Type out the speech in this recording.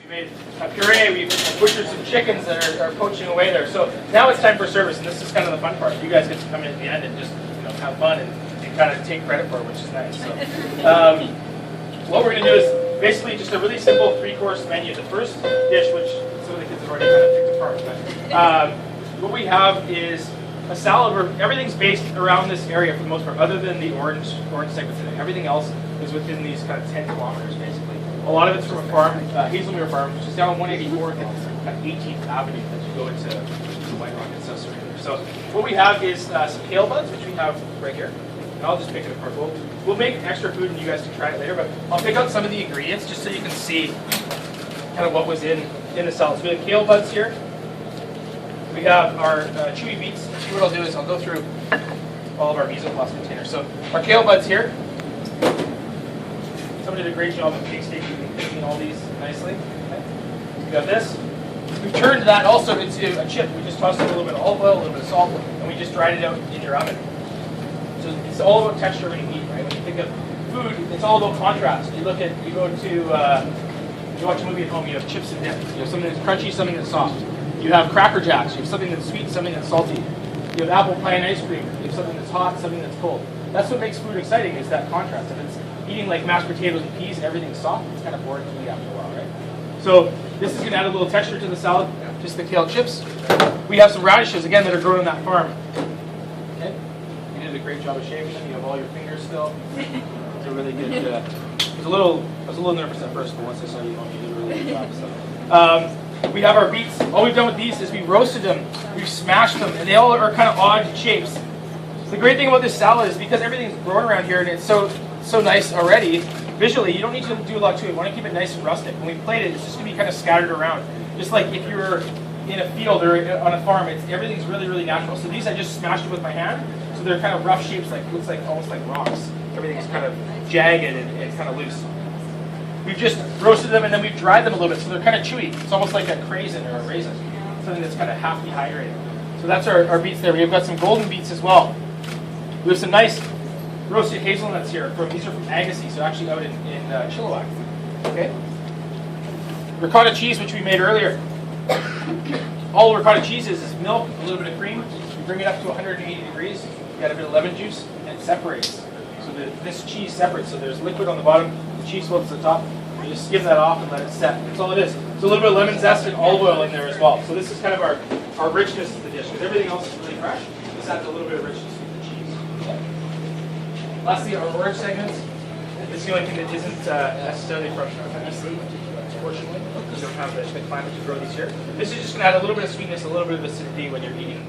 We made a puree. We butchered some chickens that are poaching away there. So now it's time for service, and this is kind of the fun part. You guys get to come in at the end and just have fun and kind of take credit for it, which is nice. So, what we're going to do is basically just a really simple 3-course menu. The first dish, which some of the kids have already kind of picked apart, but what we have is a salad where everything's based around this area for the most part, other than the orange segment today. Everything else is within these kind of 10 kilometers, basically. A lot of it's from a farm, Tweedsmuir farm, which is down on 184th and 18th Avenue as you go into White Rock and South Surrey. So what we have is some kale buds, which we have right here. And I'll just pick it apart. We'll make extra food and you guys can try it later, but I'll pick out some of the ingredients just so you can see kind of what was in the salad. So we have kale buds here. We have our chewy beets. See, what I'll do is I'll go through all of our mesoplast containers. So our kale buds here. Somebody did a great job of picking all these nicely. Okay. We got this. We've turned that also into a chip. We just tossed in a little bit of olive oil, a little bit of salt, and we just dried it out in your oven. So it's all about texture when you eat, right? When you think of food, it's all about contrast. You go to, you watch a movie at home, you have chips and dip. You have something that's crunchy, something that's soft. You have Cracker Jacks, you have something that's sweet, something that's salty. You have apple pie and ice cream, you have something that's hot, something that's cold. That's what makes food exciting, is that contrast. If it's eating like mashed potatoes and peas, everything's soft, it's kind of boring to eat after a while, right? So this is going to add a little texture to the salad, just the kale chips. We have some radishes, again, that are grown on that farm. Okay. You did a great job of shaving them. You have all your fingers still. It's a really good, I was a little nervous at first, but once I saw you did a really good job. So. We have our beets. All we've done with these is we roasted them, we've smashed them, and they all are kind of odd shapes. The great thing about this salad is because everything's grown around here and it's so nice already, visually, you don't need to do a lot to it. You want to keep it nice and rustic. When we plate it, it's just going to be kind of scattered around. Just like if you were in a field or on a farm, everything's really, really natural. So these I just smashed them with my hand, so they're kind of rough shapes, looks like almost like rocks. Everything's kind of jagged and kind of loose. We've just roasted them and then we've dried them a little bit, so they're kind of chewy. It's almost like a craisin or a raisin, something that's kind of half dehydrated. So that's our beets there. We've got some golden beets as well. We have some nice roasted hazelnuts here. These are from Agassiz, so actually out in Chilliwack. Okay. Ricotta cheese, which we made earlier. All ricotta cheese is milk, a little bit of cream. You bring it up to 180 degrees. You got a bit of lemon juice, and it separates. So this cheese separates. So there's liquid on the bottom, the cheese floats to the top. You just skim that off and let it set. That's all it is. So a little bit of lemon zest and olive oil in there as well. So this is kind of our richness of the dish, because everything else is really fresh. This adds a little bit of richness with the cheese. Okay. Lastly, our orange segments. This is the only thing that isn't necessarily from BC, unfortunately, because we don't have the climate to grow these here. This is just going to add a little bit of sweetness, a little bit of acidity when you're eating